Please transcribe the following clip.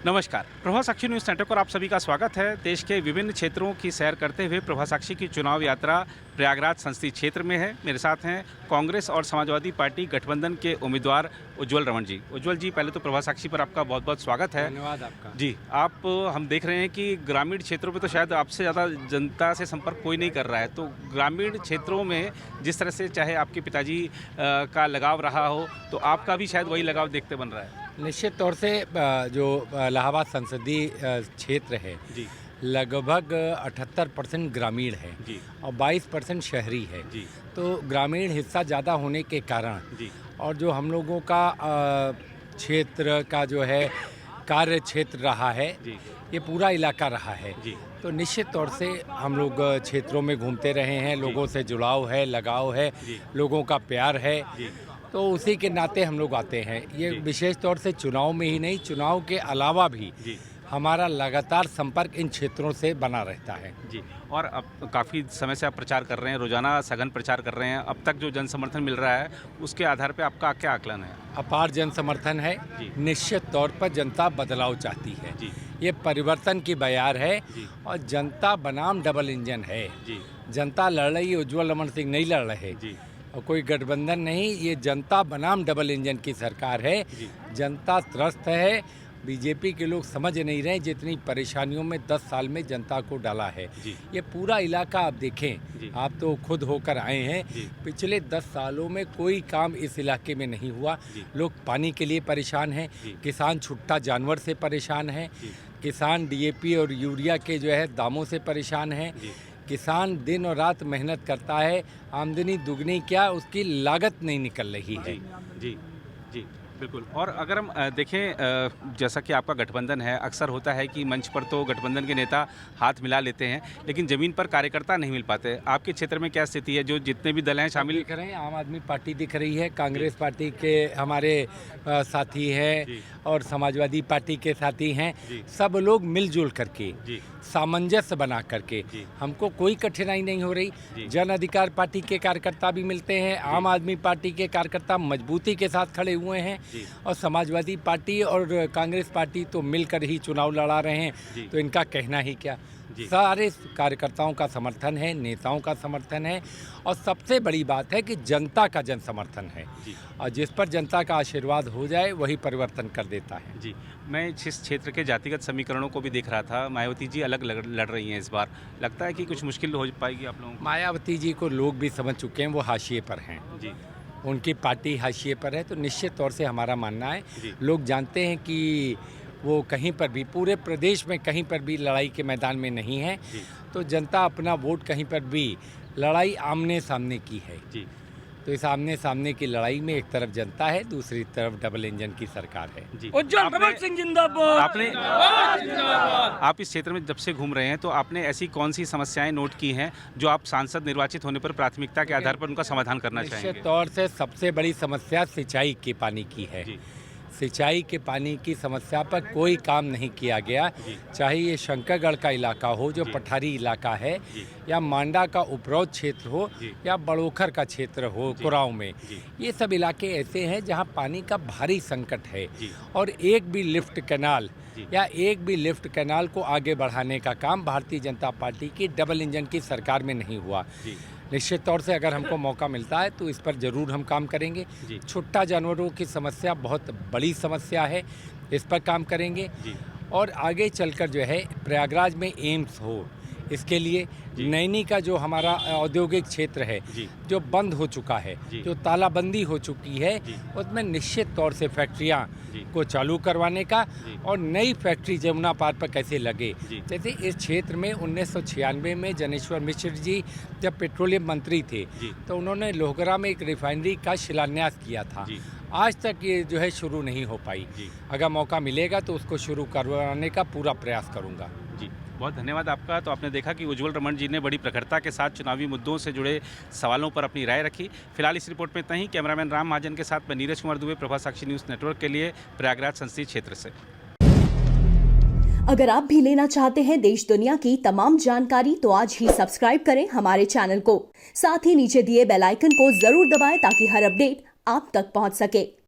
नमस्कार, प्रभा साक्षी news network पर आप सभी का स्वागत है। देश के विभिन्न क्षेत्रों की सैर करते हुए प्रभा साक्षी की चुनाव यात्रा प्रयागराज संसदीय क्षेत्र में है। मेरे साथ हैं कांग्रेस और समाजवादी पार्टी गठबंधन के उम्मीदवार उज्ज्वल रमन जी। उज्ज्वल जी, पहले तो प्रभा साक्षी पर आपका बहुत बहुत स्वागत है। धन्यवाद आपका जी। हम देख रहे हैं कि ग्रामीण क्षेत्रों में तो शायद आपसे ज़्यादा जनता से संपर्क कोई नहीं कर रहा है, तो ग्रामीण क्षेत्रों में जिस तरह से चाहे आपके पिताजी का लगाव रहा हो, तो आपका भी शायद वही लगाव देखते बन रहा है। निश्चित तौर से जो इलाहाबाद संसदीय क्षेत्र है जी लगभग 78% ग्रामीण है जी और 22% शहरी है। जी तो ग्रामीण हिस्सा ज़्यादा होने के कारण जी और जो हम लोगों का क्षेत्र का जो है कार्य क्षेत्र रहा है, जी ये पूरा इलाका रहा है। जी तो निश्चित तौर से हम लोग क्षेत्रों में घूमते रहे हैं, लोगों से जुड़ाव है, लगाव है, जी लोगों का प्यार है, जी तो उसी के नाते हम लोग आते हैं। ये जी। विशेष तौर से चुनाव में ही नहीं, चुनाव के अलावा भी जी हमारा लगातार संपर्क इन क्षेत्रों से बना रहता है। जी। और अब काफ़ी समय से आप प्रचार कर रहे हैं, रोजाना सघन प्रचार कर रहे हैं। अब तक जो जन समर्थन मिल रहा है, उसके आधार पे आपका क्या आकलन है? अपार जन समर्थन है। जी। निश्चित तौर पर जनता बदलाव चाहती है। जी ये परिवर्तन की बयार है जी और जनता बनाम डबल इंजन है। जी जनता लड़ रही है, उज्ज्वल रमन सिंह नहीं लड़ रहे जी और कोई गठबंधन नहीं, ये जनता बनाम डबल इंजन की सरकार है। जी जनता त्रस्त है। बीजेपी के लोग समझ नहीं रहे जितनी परेशानियों में 10 साल में जनता को डाला है। जी ये पूरा इलाका आप जी। देखें, आप तो खुद होकर आए हैं। जी पिछले 10 सालों में कोई काम इस इलाके में नहीं हुआ। जी लोग पानी के लिए परेशान हैं, जी किसान छुट्टा जानवर से परेशान हैं, जी किसान डीएपी और यूरिया के जो है दामों से परेशान हैं। जी किसान दिन और रात मेहनत करता है, आमदनी दुगनी क्या उसकी लागत नहीं निकल रही है। जी जी जी बिल्कुल। और अगर हम देखें, जैसा कि आपका गठबंधन है, अक्सर होता है कि मंच पर तो गठबंधन के नेता हाथ मिला लेते हैं, लेकिन ज़मीन पर कार्यकर्ता नहीं मिल पाते। आपके क्षेत्र में क्या स्थिति है? जो जितने भी दल हैं शामिल दिख रहे हैं, आम आदमी पार्टी दिख रही है, कांग्रेस पार्टी के हमारे साथी हैं जी और समाजवादी पार्टी के साथी हैं। जी सब लोग मिलजुल करके जी सामंजस्य बना करके जी हमको कोई कठिनाई नहीं हो रही। जी जन अधिकार पार्टी के कार्यकर्ता भी मिलते हैं, आम आदमी पार्टी के कार्यकर्ता मजबूती के साथ खड़े हुए हैं जी और समाजवादी पार्टी और कांग्रेस पार्टी तो मिलकर ही चुनाव लड़ा रहे हैं। जी तो इनका कहना ही क्या। जी सारे कार्यकर्ताओं का समर्थन है, नेताओं का समर्थन है और सबसे बड़ी बात है कि जनता का जन समर्थन है जी और जिस पर जनता का आशीर्वाद हो जाए वही परिवर्तन कर देता है। जी। मैं इस क्षेत्र के जातिगत समीकरणों को भी देख रहा था। मायावती जी अलग लड़ रही हैं इस बार। लगता है कि कुछ मुश्किल हो पाएगी आप लोगों को? मायावती जी को लोग भी समझ चुके हैं, वो हाशिए पर हैं, जी उनकी पार्टी हाशिए पर है। तो निश्चित तौर से हमारा मानना है, जी लोग जानते हैं कि वो कहीं पर भी, पूरे प्रदेश में कहीं पर भी लड़ाई के मैदान में नहीं है। जी तो जनता अपना वोट कहीं पर भी, लड़ाई आमने सामने की है। जी तो इस आमने सामने की लड़ाई में एक तरफ जनता है, दूसरी तरफ डबल इंजन की सरकार है। जी। उज्ज्वल रमन सिंह जिंदाबाद। आपने आप इस क्षेत्र में जब से घूम रहे हैं, तो आपने ऐसी कौन सी समस्याएं नोट की हैं जो आप सांसद निर्वाचित होने पर प्राथमिकता के आधार पर उनका समाधान करना चाहेंगे? निश्चित तौर से सबसे बड़ी समस्या सिंचाई के पानी की है। जी सिंचाई के पानी की समस्या पर कोई काम नहीं किया गया। जी चाहे ये शंकरगढ़ का इलाका हो जो जी पठारी इलाका है, जी या मांडा का उपरौत क्षेत्र हो, जी या बड़ोखर का क्षेत्र हो जी कुराव में, जी ये सब इलाके ऐसे हैं जहां पानी का भारी संकट है जी और एक भी लिफ्ट कैनाल जी या एक भी लिफ्ट कैनाल को आगे बढ़ाने का काम भारतीय जनता पार्टी की डबल इंजन की सरकार में नहीं हुआ। जी निश्चित तौर से अगर हमको मौका मिलता है तो इस पर ज़रूर हम काम करेंगे। जी छुट्टा जानवरों की समस्या बहुत बड़ी समस्या है, इस पर काम करेंगे जी और आगे चलकर जो है प्रयागराज में एम्स हो, इसके लिए जी नैनी का जो हमारा औद्योगिक क्षेत्र है जी जो बंद हो चुका है, जी जो तालाबंदी हो चुकी है, जी उसमें निश्चित तौर से फैक्ट्रियाँ जी को चालू करवाने का जी और नई फैक्ट्री जमुना पार पर कैसे लगे। जी जैसे इस क्षेत्र में 1996 में जनेश्वर मिश्र जी जब पेट्रोलियम मंत्री थे, जी तो उन्होंने लोहगड़ा में एक रिफाइनरी का शिलान्यास किया था। जी आज तक ये जो है शुरू नहीं हो पाई। जी अगर मौका मिलेगा तो उसको शुरू करवाने का पूरा प्रयास करूंगा। जी। बहुत धन्यवाद आपका। तो आपने देखा कि उज्ज्वल रमन जी ने बड़ी प्रखरता के साथ चुनावी मुद्दों से जुड़े सवालों पर अपनी राय रखी। फिलहाल इस रिपोर्ट में इतना ही। कैमरामैन राम महाजन के साथ मैं नीरज कुमार दुबे, प्रभा साक्षी न्यूज़ नेटवर्क के लिए प्रयागराज संसदीय क्षेत्र से। अगर आप भी लेना चाहते हैं देश दुनिया की तमाम जानकारी तो आज ही सब्सक्राइब करें हमारे चैनल को। साथ ही नीचे दिए बेल आइकन को जरूर दबाएं ताकि हर अपडेट आप तक पहुंच सके।